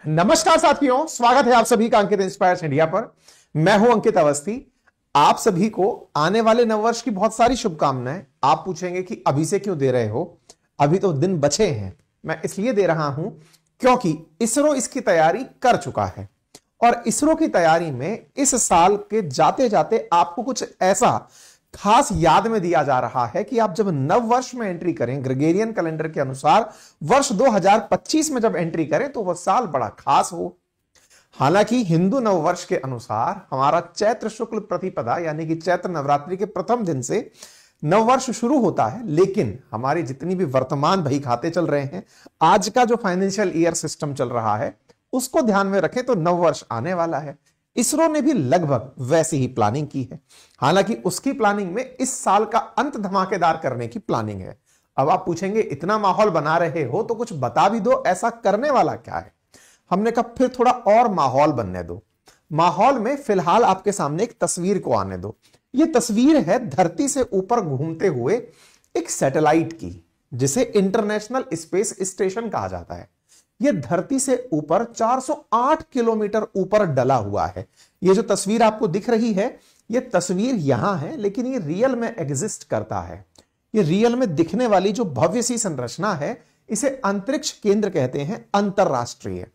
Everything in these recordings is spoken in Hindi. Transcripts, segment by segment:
नमस्कार साथियों, स्वागत है आप सभी का अंकित इंस्पायर्स इंडिया पर। मैं हूं अंकित अवस्थी। आप सभी को आने वाले नववर्ष की बहुत सारी शुभकामनाएं। आप पूछेंगे कि अभी से क्यों दे रहे हो, अभी तो दिन बचे हैं। मैं इसलिए दे रहा हूं क्योंकि इसरो इसकी तैयारी कर चुका है और इसरो की तैयारी में इस साल के जाते जाते आपको कुछ ऐसा खास याद में दिया जा रहा है कि आप जब नव वर्ष में एंट्री करें, ग्रेगोरियन कैलेंडर के अनुसार वर्ष 2025 में जब एंट्री करें तो वह साल बड़ा खास हो। हालांकि हिंदू नववर्ष के अनुसार हमारा चैत्र शुक्ल प्रतिपदा यानी कि चैत्र नवरात्रि के प्रथम दिन से नववर्ष शुरू होता है, लेकिन हमारी जितनी भी वर्तमान बही खाते चल रहे हैं, आज का जो फाइनेंशियल ईयर सिस्टम चल रहा है उसको ध्यान में रखें तो नववर्ष आने वाला है। इसरो ने भी लगभग वैसी ही प्लानिंग की है। हालांकि उसकी प्लानिंग में इस साल का अंत धमाकेदार करने की प्लानिंग है। अब आप पूछेंगे इतना माहौल बना रहे हो तो कुछ बता भी दो, ऐसा करने वाला क्या है। हमने कहा फिर थोड़ा और माहौल बनने दो। माहौल में फिलहाल आपके सामने एक तस्वीर को आने दो। यह तस्वीर है धरती से ऊपर घूमते हुए एक सैटेलाइट की, जिसे इंटरनेशनल स्पेस स्टेशन कहा जाता है। यह धरती से ऊपर 408 किलोमीटर ऊपर डला हुआ है। यह जो तस्वीर आपको दिख रही है, यह तस्वीर यहां है, लेकिन यह रियल में एग्जिस्ट करता है। यह रियल में दिखने वाली जो भव्य सी संरचना है, इसे अंतरिक्ष केंद्र कहते हैं, अंतरराष्ट्रीय।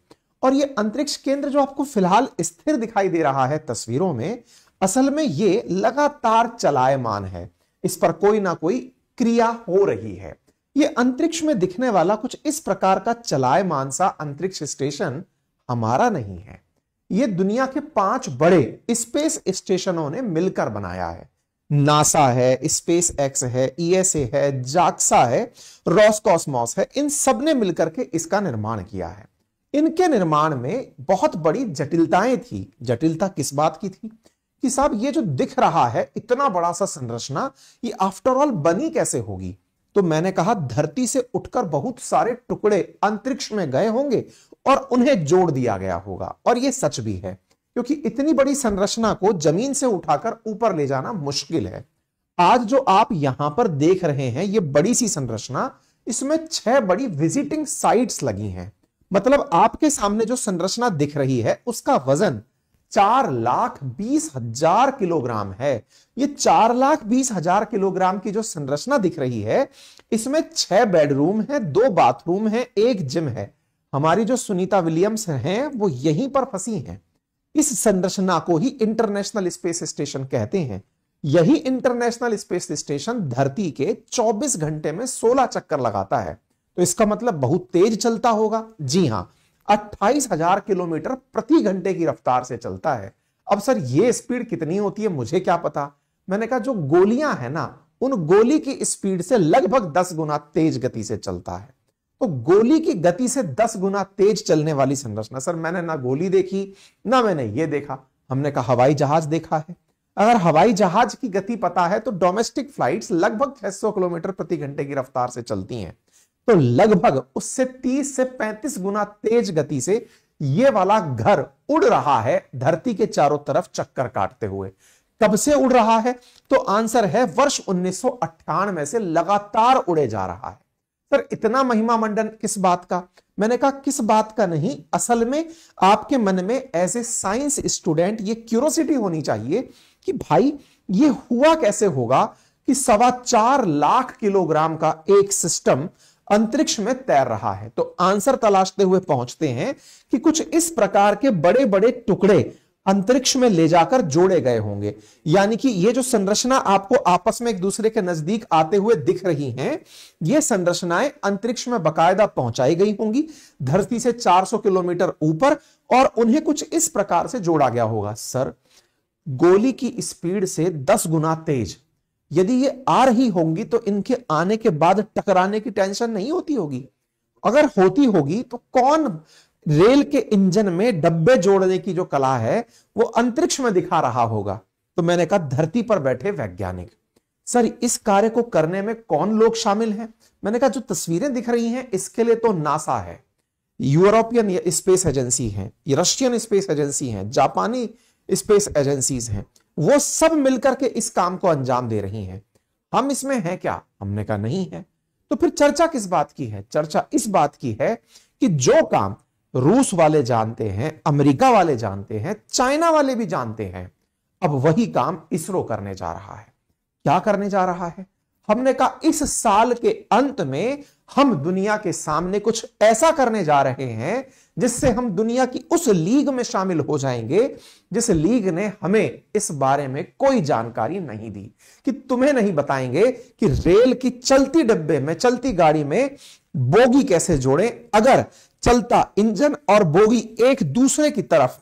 और यह अंतरिक्ष केंद्र जो आपको फिलहाल स्थिर दिखाई दे रहा है तस्वीरों में, असल में यह लगातार चलायमान है। इस पर कोई ना कोई क्रिया हो रही है। यह अंतरिक्ष में दिखने वाला कुछ इस प्रकार का चलायमान सा अंतरिक्ष स्टेशन हमारा नहीं है। यह दुनिया के 5 बड़े स्पेस स्टेशनों ने मिलकर बनाया है। नासा है, स्पेस एक्स है, ईएसए है, जाक्सा है, रोसकॉस्मोस है। इन सब ने मिलकर के इसका निर्माण किया है। इनके निर्माण में बहुत बड़ी जटिलताएं थी। जटिलता किस बात की थी कि साहब ये जो दिख रहा है इतना बड़ा सा संरचना, ये आफ्टर ऑल बनी कैसे होगी। तो मैंने कहा धरती से उठकर बहुत सारे टुकड़े अंतरिक्ष में गए होंगे और उन्हें जोड़ दिया गया होगा। और यह सच भी है, क्योंकि इतनी बड़ी संरचना को जमीन से उठाकर ऊपर ले जाना मुश्किल है। आज जो आप यहां पर देख रहे हैं यह बड़ी सी संरचना, इसमें 6 बड़ी विजिटिंग साइट्स लगी हैं। मतलब आपके सामने जो संरचना दिख रही है उसका वजन 4,20,000 किलोग्राम है। ये 4,20,000 किलोग्राम की जो संरचना दिख रही है, इसमें 6 बेडरूम है, 2 बाथरूम है, 1 जिम है। हमारी जो सुनीता विलियम्स हैं वो यहीं पर फंसी हैं। इस संरचना को ही इंटरनेशनल स्पेस स्टेशन कहते हैं। यही इंटरनेशनल स्पेस स्टेशन धरती के 24 घंटे में 16 चक्कर लगाता है। तो इसका मतलब बहुत तेज चलता होगा। जी हां, 28,000 किलोमीटर प्रति घंटे की रफ्तार से चलता है। अब सर ये स्पीड कितनी होती है मुझे क्या पता। मैंने कहा जो गोलियां है ना, उन गोली की स्पीड से लगभग 10 गुना तेज गति से चलता है। तो गोली की गति से 10 गुना तेज चलने वाली संरचना। सर मैंने ना गोली देखी ना मैंने ये देखा। हमने कहा हवाई जहाज देखा है। अगर हवाई जहाज की गति पता है तो डोमेस्टिक फ्लाइट्स लगभग 600 किलोमीटर प्रति घंटे की रफ्तार से चलती हैं। तो लगभग उससे 30 से 35 गुना तेज गति से यह वाला घर उड़ रहा है धरती के चारों तरफ चक्कर काटते हुए। कब से उड़ रहा है? तो आंसर है वर्ष 1998 से लगातार उड़े जा रहा है। सर इतना महिमा मंडन किस बात का? मैंने कहा किस बात का नहीं, असल में आपके मन में एज ए साइंस स्टूडेंट ये क्यूरोसिटी होनी चाहिए कि भाई ये हुआ कैसे होगा कि 4.25 लाख किलोग्राम का एक सिस्टम अंतरिक्ष में तैर रहा है। तो आंसर तलाशते हुए पहुंचते हैं कि कुछ इस प्रकार के बड़े बड़े टुकड़े अंतरिक्ष में ले जाकर जोड़े गए होंगे। यानी कि ये जो संरचना आपको आपस में एक दूसरे के नजदीक आते हुए दिख रही हैं, ये संरचनाएं अंतरिक्ष में बकायदा पहुंचाई गई होंगी धरती से 400 किलोमीटर ऊपर, और उन्हें कुछ इस प्रकार से जोड़ा गया होगा। सर गोली की स्पीड से 10 गुना तेज यदि ये आ रही होंगी तो इनके आने के बाद टकराने की टेंशन नहीं होती होगी। अगर होती होगी तो कौन रेल के इंजन में डब्बे जोड़ने की जो कला है वो अंतरिक्ष में दिखा रहा होगा। तो मैंने कहा धरती पर बैठे वैज्ञानिक। सर इस कार्य को करने में कौन लोग शामिल हैं? मैंने कहा जो तस्वीरें दिख रही हैं इसके लिए तो नासा है, यूरोपियन स्पेस एजेंसी है, रशियन स्पेस एजेंसी है, जापानी स्पेस एजेंसीज हैं, वो सब मिलकर के इस काम को अंजाम दे रही हैं। हम इसमें हैं क्या? हमने कहा नहीं है। तो फिर चर्चा किस बात की है? चर्चा इस बात की है कि जो काम रूस वाले जानते हैं, अमेरिका वाले जानते हैं, चाइना वाले भी जानते हैं, अब वही काम इसरो करने जा रहा है। क्या करने जा रहा है? हमने कहा इस साल के अंत में हम दुनिया के सामने कुछ ऐसा करने जा रहे हैं जिससे हम दुनिया की उस लीग में शामिल हो जाएंगे जिस लीग ने हमें इस बारे में कोई जानकारी नहीं दी। कि तुम्हें नहीं बताएंगे कि रेल की चलती डिब्बे में, चलती गाड़ी में बोगी कैसे जोड़ें। अगर चलता इंजन और बोगी एक दूसरे की तरफ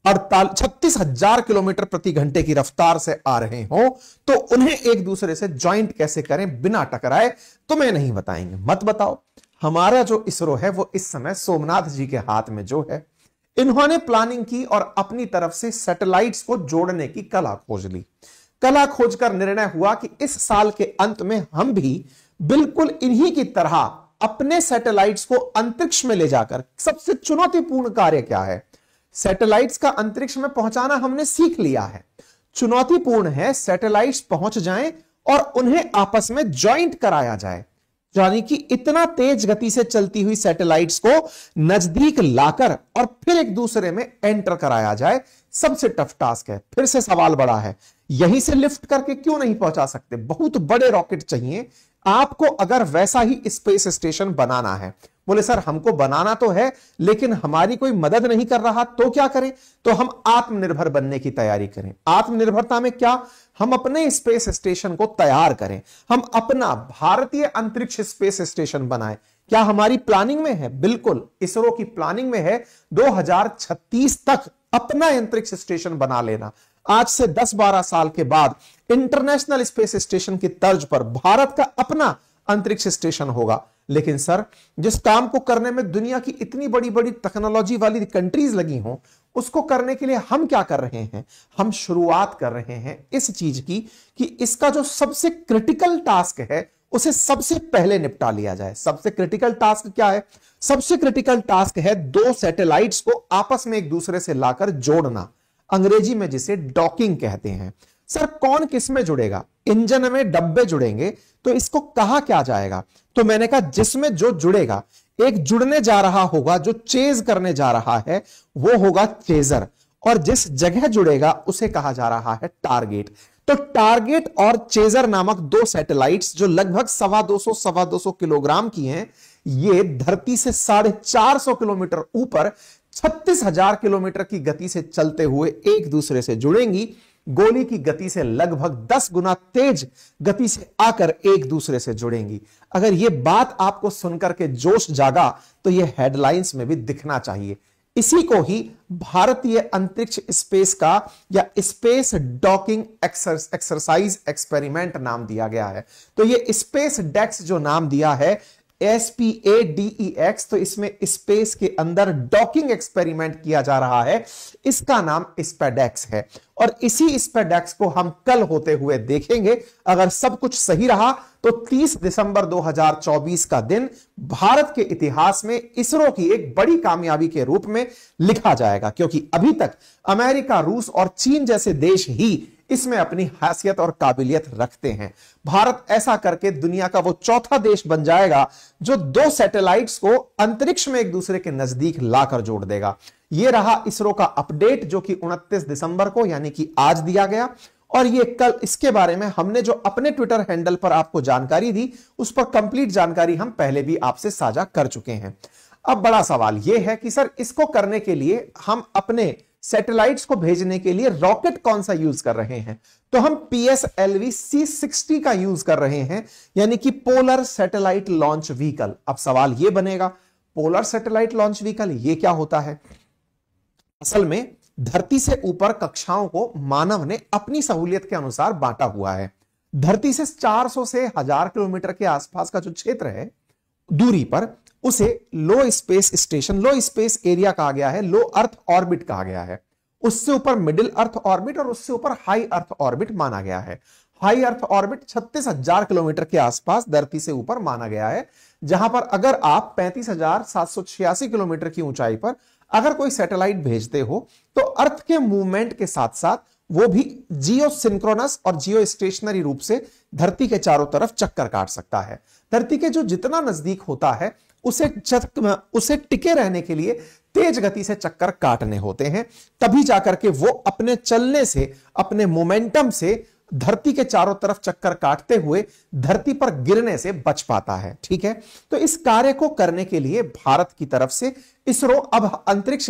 36,000 किलोमीटर प्रति घंटे की रफ्तार से आ रहे हो तो उन्हें एक दूसरे से ज्वाइंट कैसे करें बिना टकराए, तुम्हें नहीं बताएंगे। मत बताओ। हमारा जो इसरो है वो इस समय सोमनाथ जी के हाथ में जो है, इन्होंने प्लानिंग की और अपनी तरफ से सैटेलाइट्स को जोड़ने की कला खोज ली। कला खोजकर निर्णय हुआ कि इस साल के अंत में हम भी बिल्कुल इन्हीं की तरह अपने सैटेलाइट्स को अंतरिक्ष में ले जाकर, सबसे चुनौतीपूर्ण कार्य क्या है? सैटेलाइट्स का अंतरिक्ष में पहुंचाना हमने सीख लिया है। चुनौतीपूर्ण है सैटेलाइट्स पहुंच जाएं और उन्हें आपस में ज्वाइंट कराया जाए, यानी कि इतना तेज गति से चलती हुई सैटेलाइट्स को नजदीक लाकर और फिर एक दूसरे में एंटर कराया जाए। सबसे टफ टास्क है। फिर से सवाल बड़ा है, यहीं से लिफ्ट करके क्यों नहीं पहुंचा सकते? बहुत बड़े रॉकेट चाहिए आपको अगर वैसा ही स्पेस स्टेशन बनाना है। बोले सर हमको बनाना तो है लेकिन हमारी कोई मदद नहीं कर रहा, तो क्या करें? तो हम आत्मनिर्भर बनने की तैयारी करें। आत्मनिर्भरता में क्या? हम अपने स्पेस स्टेशन को तैयार करें, हम अपना भारतीय अंतरिक्ष स्पेस स्टेशन बनाएं। क्या हमारी प्लानिंग में है? बिल्कुल, इसरो की प्लानिंग में है 2036 तक अपना अंतरिक्ष स्टेशन बना लेना। आज से 10-12 साल के बाद इंटरनेशनल स्पेस स्टेशन की तर्ज पर भारत का अपना अंतरिक्ष स्टेशन होगा। लेकिन सर जिस काम को करने में दुनिया की इतनी बड़ी बड़ी टेक्नोलॉजी वाली कंट्रीज लगी हों, उसको करने के लिए हम क्या कर रहे हैं? हम शुरुआत कर रहे हैं इस चीज की कि इसका जो सबसे क्रिटिकल टास्क है उसे सबसे पहले निपटा लिया जाए। सबसे क्रिटिकल टास्क क्या है? सबसे क्रिटिकल टास्क है 2 सैटेलाइट्स को आपस में एक दूसरे से लाकर जोड़ना, अंग्रेजी में जिसे डॉकिंग कहते हैं। सर कौन किस में जुड़ेगा? इंजन में डब्बे जुड़ेंगे तो इसको कहा क्या जाएगा? तो मैंने कहा जिसमें जो जुड़ेगा, एक जुड़ने जा रहा होगा, जो चेज करने जा रहा है वो होगा चेजर, और जिस जगह जुड़ेगा उसे कहा जा रहा है टारगेट। तो टारगेट और चेजर नामक 2 सैटेलाइट्स जो लगभग 250 किलोग्राम की हैं, ये धरती से 450 किलोमीटर ऊपर 36,000 किलोमीटर की गति से चलते हुए एक दूसरे से जुड़ेंगी। गोली की गति से लगभग 10 गुना तेज गति से आकर एक दूसरे से जुड़ेंगी। अगर यह बात आपको सुनकर के जोश जागा तो यह हेडलाइंस में भी दिखना चाहिए। इसी को ही भारतीय अंतरिक्ष स्पेस का या स्पेस डॉकिंग एक्सरसाइज एक्सपेरिमेंट नाम दिया गया है। तो यह स्पेस डेक्स जो नाम दिया है SPADEX, तो इसमें स्पेस के अंदर डॉकिंग एक्सपेरिमेंट किया जा रहा है, इसका नाम स्पेडेक्स है। और इसी स्पेडेक्स को हम कल होते हुए देखेंगे। अगर सब कुछ सही रहा तो 30 दिसंबर 2024 का दिन भारत के इतिहास में इसरो की एक बड़ी कामयाबी के रूप में लिखा जाएगा, क्योंकि अभी तक अमेरिका, रूस और चीन जैसे देश ही इसमें अपनी हैसियत और काबिलियत रखते हैं। भारत ऐसा करके दुनिया का वो चौथा देश बन जाएगा जो 2 सैटेलाइट्स को अंतरिक्ष में एक दूसरे के नजदीक लाकर जोड़ देगा। यह रहा इसरो का अपडेट जो कि 29 दिसंबर को यानी कि आज दिया गया। और ये कल इसके बारे में हमने जो अपने ट्विटर हैंडल पर आपको जानकारी दी उस पर कंप्लीट जानकारी हम पहले भी आपसे साझा कर चुके हैं। अब बड़ा सवाल यह है कि सर इसको करने के लिए हम अपने सैटेलाइट्स को भेजने के लिए रॉकेट कौन सा यूज कर रहे हैं? तो हम PSLV C60 का यूज कर रहे हैं, यानी कि पोलर सैटेलाइट लॉन्च व्हीकल। अब सवाल यह बनेगा पोलर सैटेलाइट लॉन्च व्हीकल ये क्या होता है? असल में धरती से ऊपर कक्षाओं को मानव ने अपनी सहूलियत के अनुसार बांटा हुआ है। धरती से 400 से 1000 किलोमीटर के आसपास का जो क्षेत्र है दूरी पर, उसे लो स्पेस स्टेशन, लो स्पेस एरिया कहा गया है, लो अर्थ ऑर्बिट कहा गया है। उससे ऊपर मिडिल अर्थ ऑर्बिट और उससे ऊपर हाई अर्थ ऑर्बिट माना गया है। हाई अर्थ ऑर्बिट 36,000 किलोमीटर के आसपास धरती से ऊपर माना गया है, जहां पर अगर आप 35,786 किलोमीटर की ऊंचाई पर अगर कोई सैटेलाइट भेजते हो तो अर्थ के मूवमेंट के साथ साथ वो भी जियो सिंक्रोनस और जियो स्टेशनरी रूप से धरती के चारों तरफ चक्कर काट सकता है। धरती के जो जितना नजदीक होता है उसे टिके रहने के लिए तेज गति से चक्कर काटने होते हैं, तभी जाकर के वो अपने चलने से, अपने मोमेंटम से धरती के चारों तरफ चक्कर काटते हुए धरती पर गिरने से बच पाता है। ठीक है, तो इस कार्य को करने के लिए भारत की तरफ से इसरो अब अंतरिक्ष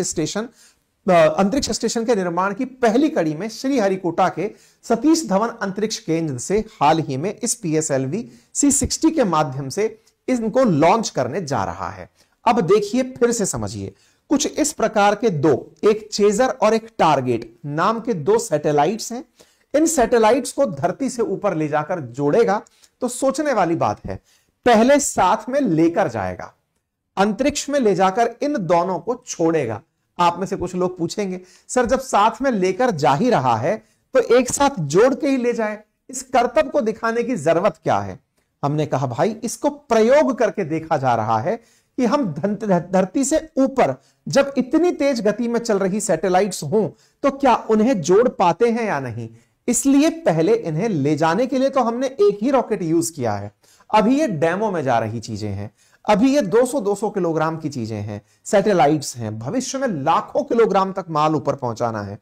स्टेशन के निर्माण की पहली कड़ी में श्रीहरिकोटा के सतीश धवन अंतरिक्ष केंद्र से हाल ही में इस PSLV C60 के माध्यम से इनको लॉन्च करने जा रहा है। अब देखिए, फिर से समझिए, कुछ इस प्रकार के दो, एक चेजर और एक टारगेट नाम के दो सैटेलाइट्स हैं। इन सैटेलाइट्स को धरती से ऊपर ले जाकर जोड़ेगा तो सोचने वाली बात है, पहले साथ में लेकर जाएगा, अंतरिक्ष में ले जाकर इन दोनों को छोड़ेगा। आप में से कुछ लोग पूछेंगे, सर जब साथ में लेकर जा ही रहा है तो एक साथ जोड़ के ही ले जाए, इस कर्तव्य को दिखाने की जरूरत क्या है? हमने कहा भाई, इसको प्रयोग करके देखा जा रहा है कि हम धरती से ऊपर जब इतनी तेज गति में चल रही सैटेलाइट्स हों तो क्या उन्हें जोड़ पाते हैं या नहीं। इसलिए पहले इन्हें ले जाने के लिए तो हमने एक ही रॉकेट यूज किया है। अभी ये डेमो में जा रही चीजें हैं, अभी ये 200-200 किलोग्राम की चीजें हैं, सैटेलाइट्स हैं, भविष्य में लाखों किलोग्राम तक माल ऊपर पहुंचाना है।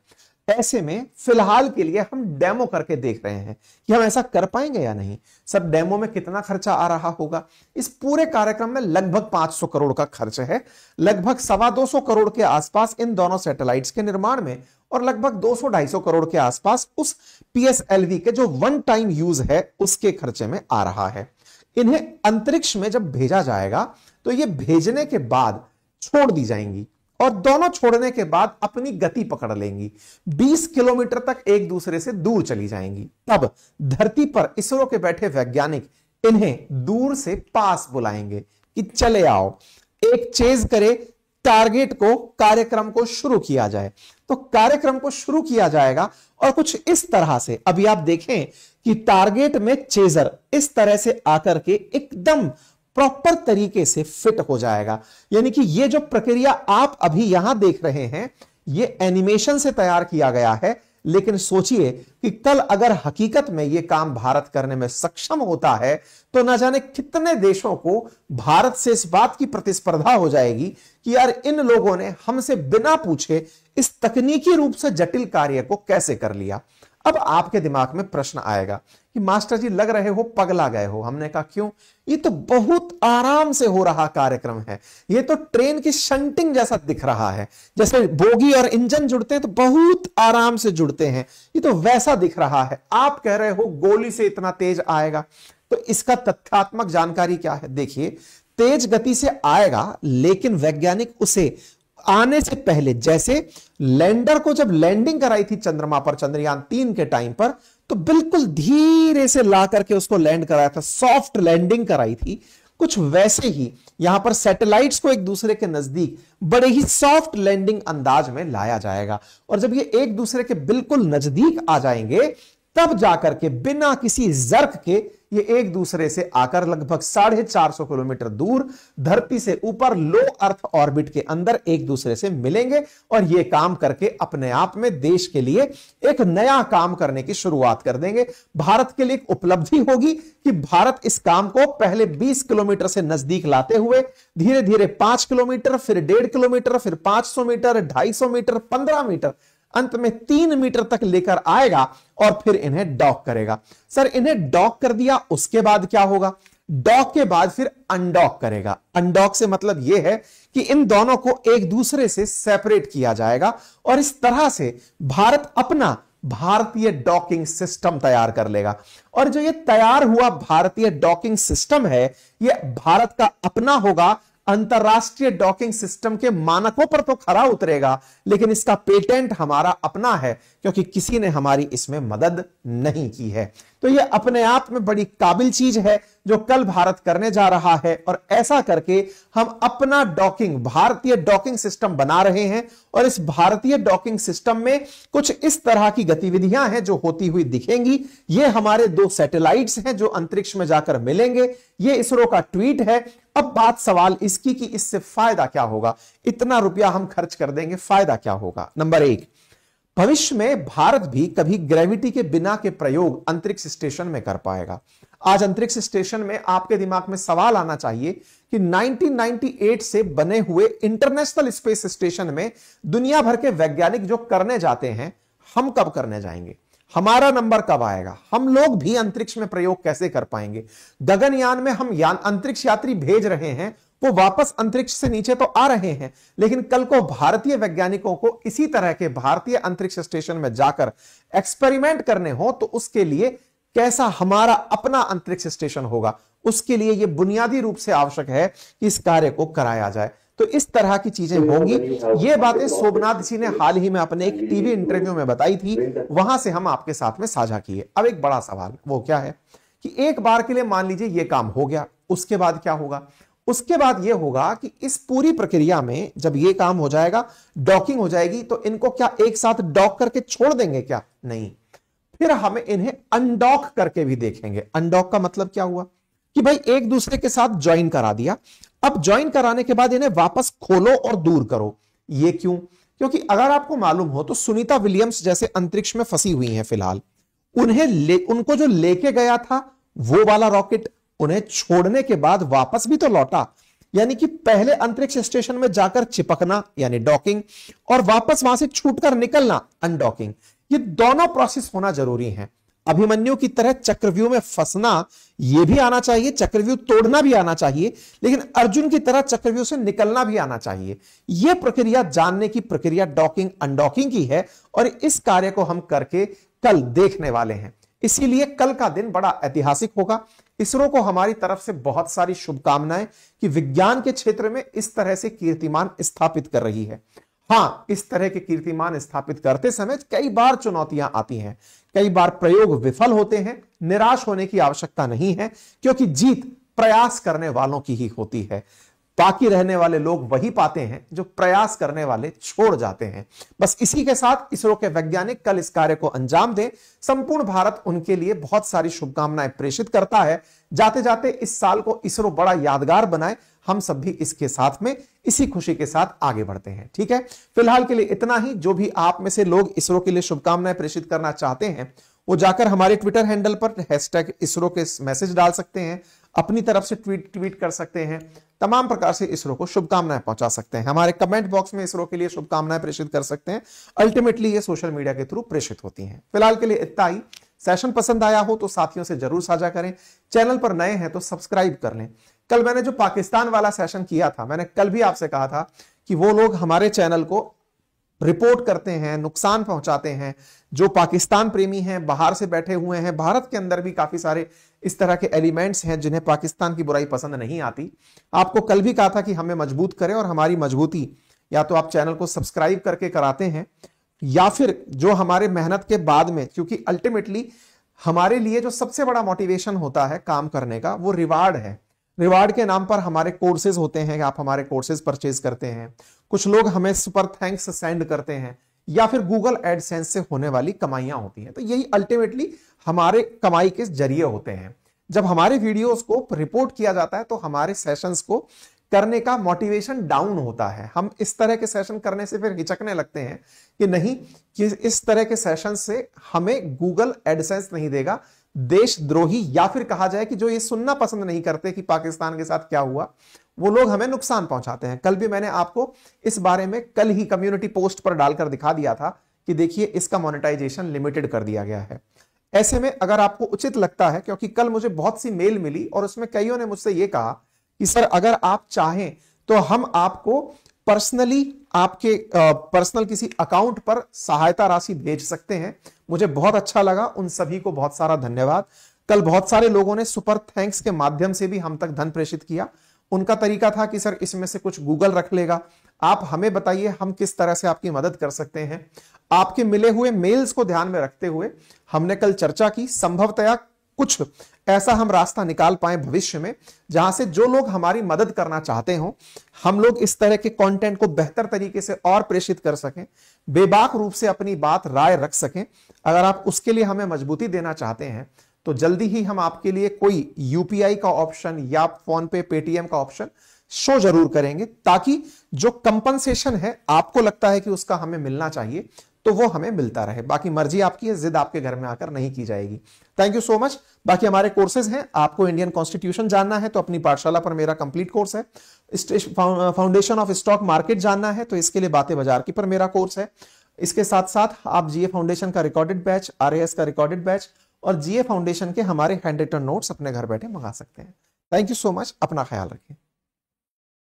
ऐसे में फिलहाल के लिए हम डेमो करके देख रहे हैं कि हम ऐसा कर पाएंगे या नहीं। सब डेमो में कितना खर्चा आ रहा होगा? इस पूरे कार्यक्रम में लगभग 500 करोड़ का खर्च है, लगभग 225 करोड़ के आसपास इन दोनों सैटेलाइट्स के निर्माण में, और लगभग 200-250 करोड़ के आसपास उस PSLV के जो वन टाइम यूज है उसके खर्चे में आ रहा है। इन्हें अंतरिक्ष में जब भेजा जाएगा तो ये भेजने के बाद छोड़ दी जाएंगी और दोनों छोड़ने के बाद अपनी गति पकड़ लेंगी, 20 किलोमीटर तक एक दूसरे से दूर चली जाएंगी। तब धरती पर इसरो के बैठे वैज्ञानिक इन्हें दूर से पास बुलाएंगे कि चले आओ, एक चेज करे, टारगेट को, कार्यक्रम को शुरू किया जाए। तो कार्यक्रम को शुरू किया जाएगा और कुछ इस तरह से, अभी आप देखें कि टारगेट में चेजर इस तरह से आकर के एकदम प्रॉपर तरीके से फिट हो जाएगा। यानी कि ये जो प्रक्रिया आप अभी यहां देख रहे हैं ये एनिमेशन से तैयार किया गया है, लेकिन सोचिए कि कल अगर हकीकत में यह काम भारत करने में सक्षम होता है तो ना जाने कितने देशों को भारत से इस बात की प्रतिस्पर्धा हो जाएगी कि यार इन लोगों ने हमसे बिना पूछे इस तकनीकी रूप से जटिल कार्य को कैसे कर लिया। अब आपके दिमाग में प्रश्न आएगा कि मास्टर जी लग रहे हो पगला गए हो। हमने कहा क्यों? ये तो बहुत आराम से हो रहा कार्यक्रम है, ये तो ट्रेन की शंटिंग जैसा दिख रहा है, जैसे बोगी और इंजन जुड़ते हैं तो बहुत आराम से जुड़ते हैं, ये तो वैसा दिख रहा है। आप कह रहे हो गोली से इतना तेज आएगा, तो इसका तथ्यात्मक जानकारी क्या है? देखिए, तेज गति से आएगा, लेकिन वैज्ञानिक उसे आने से पहले, जैसे लैंडर को जब लैंडिंग कराई थी चंद्रमा पर चंद्रयान-3 के टाइम पर, तो बिल्कुल धीरे से ला करके उसको लैंड कराया था, सॉफ्ट लैंडिंग कराई थी। कुछ वैसे ही यहां पर सैटेलाइट्स को एक दूसरे के नजदीक बड़े ही सॉफ्ट लैंडिंग अंदाज में लाया जाएगा, और जब ये एक दूसरे के बिल्कुल नजदीक आ जाएंगे तब जाकर के बिना किसी जर्क के ये एक दूसरे से आकर लगभग 450 किलोमीटर दूर धरती से ऊपर लो अर्थ ऑर्बिट के अंदर एक दूसरे से मिलेंगे, और ये काम करके अपने आप में देश के लिए एक नया काम करने की शुरुआत कर देंगे। भारत के लिए एक उपलब्धि होगी कि भारत इस काम को पहले 20 किलोमीटर से नजदीक लाते हुए धीरे धीरे 5 किलोमीटर, फिर 1.5 किलोमीटर, फिर 500 मीटर, 250 मीटर, 15 मीटर, अंत में 3 मीटर तक लेकर आएगा और फिर इन्हें डॉक करेगा। सर इन्हें डॉक कर दिया, उसके बाद क्या होगा? डॉक के बाद फिर अनडॉक करेगा। अनडॉक से मतलब यह है कि इन दोनों को एक दूसरे से सेपरेट किया जाएगा, और इस तरह से भारत अपना भारतीय डॉकिंग सिस्टम तैयार कर लेगा। और जो ये तैयार हुआ भारतीय डॉकिंग सिस्टम है, यह भारत का अपना होगा, अंतरराष्ट्रीय डॉकिंग सिस्टम के मानकों पर तो खरा उतरेगा, लेकिन इसका पेटेंट हमारा अपना है, क्योंकि किसी ने हमारी इसमें मदद नहीं की है। तो यह अपने आप में बड़ी काबिल चीज है जो कल भारत करने जा रहा है, और ऐसा करके हम अपना डॉकिंग, भारतीय डॉकिंग सिस्टम बना रहे हैं। और इस भारतीय डॉकिंग सिस्टम में कुछ इस तरह की गतिविधियां हैं जो होती हुई दिखेंगी। ये हमारे 2 सैटेलाइट्स हैं जो अंतरिक्ष में जाकर मिलेंगे। ये इसरो का ट्वीट है। अब बात सवाल इसकी कि इससे फायदा क्या होगा? इतना रुपया हम खर्च कर देंगे, फायदा क्या होगा? नंबर 1, भविष्य में भारत भी कभी ग्रेविटी के बिना के प्रयोग अंतरिक्ष स्टेशन में कर पाएगा। आज अंतरिक्ष स्टेशन में आपके दिमाग में सवाल आना चाहिए कि 1998 से बने हुए इंटरनेशनल स्पेस स्टेशन में दुनिया भर के वैज्ञानिक जो करने जाते हैं, हम कब करने जाएंगे? हमारा नंबर कब आएगा? हम लोग भी अंतरिक्ष में प्रयोग कैसे कर पाएंगे? गगनयान में हम अंतरिक्ष यात्री भेज रहे हैं, वो वापस अंतरिक्ष से नीचे तो आ रहे हैं, लेकिन कल को भारतीय वैज्ञानिकों को इसी तरह के भारतीय अंतरिक्ष स्टेशन में जाकर एक्सपेरिमेंट करने हो तो उसके लिए कैसा हमारा अपना अंतरिक्ष स्टेशन होगा? उसके लिए यह बुनियादी रूप से आवश्यक है कि इस कार्य को कराया जाए। तो इस तरह की चीजें होंगी। ये बातें शोभनाथ जी ने हाल ही में अपने एक टीवी इंटरव्यू में बताई थी, वहां से हम आपके साथ में साझा किए। अब एक बड़ा सवाल वो क्या है कि एक बार के लिए मान लीजिए ये काम हो गया, उसके बाद क्या होगा? उसके बाद यह होगा कि इस पूरी प्रक्रिया में जब यह काम हो जाएगा, डॉकिंग हो जाएगी, तो इनको क्या एक साथ डॉक करके छोड़ देंगे क्या? नहीं, फिर हमें इन्हें अनडॉक करके भी देखेंगे। अनडॉक का मतलब क्या हुआ कि भाई एक दूसरे के साथ ज्वाइन करा दिया, अब ज्वाइन कराने के बाद इन्हें वापस खोलो और दूर करो। ये क्यों? क्योंकि अगर आपको मालूम हो तो सुनीता विलियम्स जैसे अंतरिक्ष में फंसी हुई हैं फिलहाल, उनको जो लेके गया था वो वाला रॉकेट उन्हें छोड़ने के बाद वापस भी तो लौटा। यानी कि पहले अंतरिक्ष स्टेशन में जाकर चिपकना यानी डॉकिंग, और वापस वहां से छूटकर निकलना अनडॉकिंग, ये दोनों प्रोसेस होना जरूरी है। अभिमन्यु की तरह चक्रव्यूह में फंसना यह भी आना चाहिए, चक्रव्यूह तोड़ना भी आना चाहिए, लेकिन अर्जुन की तरह चक्रव्यूह से निकलना भी आना चाहिए। यह प्रक्रिया जानने की प्रक्रिया डॉकिंग अनडॉकिंग की है, और इस कार्य को हम करके कल देखने वाले हैं। इसीलिए कल का दिन बड़ा ऐतिहासिक होगा। इसरो को हमारी तरफ से बहुत सारी शुभकामनाएं कि विज्ञान के क्षेत्र में इस तरह से कीर्तिमान स्थापित कर रही है। हां, इस तरह के कीर्तिमान स्थापित करते समय कई बार चुनौतियां आती हैं, कई बार प्रयोग विफल होते हैं। निराश होने की आवश्यकता नहीं है, क्योंकि जीत प्रयास करने वालों की ही होती है। बाकी रहने वाले लोग वही पाते हैं जो प्रयास करने वाले छोड़ जाते हैं। बस इसी के साथ इसरो के वैज्ञानिक कल इस कार्य को अंजाम दें। संपूर्ण भारत उनके लिए बहुत सारी शुभकामनाएं प्रेषित करता है। जाते जाते इस साल को इसरो बड़ा यादगार बनाए, हम सब भी इसके साथ में इसी खुशी के साथ आगे बढ़ते हैं। ठीक है, फिलहाल के लिए इतना ही। जो भी आप में से लोग इसरो के लिए शुभकामनाएं प्रेषित करना चाहते हैं, वो जाकर हमारे ट्विटर हैंडल पर #इसरो के मैसेज डाल सकते हैं, अपनी तरफ से ट्वीट कर सकते हैं, तमाम प्रकार से इसरो को शुभकामनाएं पहुंचा सकते हैं। हमारे कमेंट बॉक्स में इसरो के लिए शुभकामनाएं प्रेषित कर सकते हैं। अल्टीमेटली ये सोशल मीडिया के थ्रू प्रेषित होती हैं। फिलहाल के लिए इतना ही। सेशन पसंद आया हो तो साथियों से जरूर साझा करें। चैनल पर नए हैं तो सब्सक्राइब कर लें। कल मैंने जो पाकिस्तान वाला सेशन किया था, मैंने कल भी आपसे कहा था कि वो लोग हमारे चैनल को रिपोर्ट करते हैं, नुकसान पहुंचाते हैं। जो पाकिस्तान प्रेमी हैं, बाहर से बैठे हुए हैं, भारत के अंदर भी काफी सारे इस तरह के एलिमेंट्स हैं जिन्हें पाकिस्तान की बुराई पसंद नहीं आती। आपको कल भी कहा था कि हमें मजबूत करें, और हमारी मजबूती या तो आप चैनल को सब्सक्राइब करके कराते हैं, या फिर जो हमारे मेहनत के बाद में, क्योंकि अल्टीमेटली हमारे लिए जो सबसे बड़ा मोटिवेशन होता है काम करने का, वो रिवार्ड है। रिवार्ड के नाम पर हमारे कोर्सेज होते हैं, आप हमारे कोर्सेज परचेज करते हैं, कुछ लोग हमें सुपर थैंक्स सेंड करते हैं, या फिर गूगल एडसेंस से होने वाली कमाइयां होती हैं। तो यही अल्टीमेटली हमारे कमाई के जरिए होते हैं। जब हमारे वीडियोस को रिपोर्ट किया जाता है तो हमारे सेशंस को करने का मोटिवेशन डाउन होता है। हम इस तरह के सेशन करने से फिर हिचकने लगते हैं कि नहीं, कि इस तरह के सेशन से हमें गूगल एडसेंस नहीं देगा। देशद्रोही, या फिर कहा जाए कि जो ये सुनना पसंद नहीं करते कि पाकिस्तान के साथ क्या हुआ, वो लोग हमें नुकसान पहुंचाते हैं। कल भी मैंने आपको इस बारे में कल ही कम्युनिटी पोस्ट पर डालकर दिखा दिया था कि देखिए इसका मोनेटाइजेशन लिमिटेड कर दिया गया है। ऐसे में अगर आपको उचित लगता है, क्योंकि कल मुझे बहुत सी मेल मिली और उसमें कईयों ने मुझसे यह कहा कि सर अगर आप चाहें तो हम आपको पर्सनली आपके पर्सनल किसी अकाउंट पर सहायता राशि भेज सकते हैं। मुझे बहुत अच्छा लगा, उन सभी को बहुत सारा धन्यवाद। कल बहुत सारे लोगों ने सुपर थैंक्स के माध्यम से भी हम तक धन प्रेषित किया। उनका तरीका था कि सर इसमें से कुछ गूगल रख लेगा, आप हमें बताइए हम किस तरह से आपकी मदद कर सकते हैं। आपके मिले हुए मेल्स को ध्यान में रखते हुए हमने कल चर्चा की, संभवतया कुछ ऐसा हम रास्ता निकाल पाए भविष्य में जहां से जो लोग हमारी मदद करना चाहते हो, हम लोग इस तरह के कंटेंट को बेहतर तरीके से और प्रेषित कर सकें, बेबाक रूप से अपनी बात राय रख सकें। अगर आप उसके लिए हमें मजबूती देना चाहते हैं तो जल्दी ही हम आपके लिए कोई यूपीआई का ऑप्शन या फोन पे, पेटीएम का ऑप्शन शो जरूर करेंगे, ताकि जो कंपनसेशन है आपको लगता है कि उसका हमें मिलना चाहिए तो वो हमें मिलता रहे। बाकी मर्जी आपकी है, जिद आपके घर में आकर नहीं की जाएगी। Thank you so much. बाकी हमारे कोर्सेज हैं, आपको इंडियन कॉन्स्टिट्यूशन जानना है तो अपनी पाठशाला पर मेरा कंप्लीट कोर्स है। फाउंडेशन ऑफ स्टॉक मार्केट जानना है तो इसके लिए बातें बाजार की पर मेरा कोर्स है। इसके साथ साथ आप जीए फाउंडेशन का रिकॉर्डेड बैच, आरएएस का रिकॉर्डेड बैच और जीए फाउंडेशन के हमारे हैंड रिटन नोट्स अपने घर बैठे मंगा सकते हैं। थैंक यू सो मच, अपना ख्याल रखें।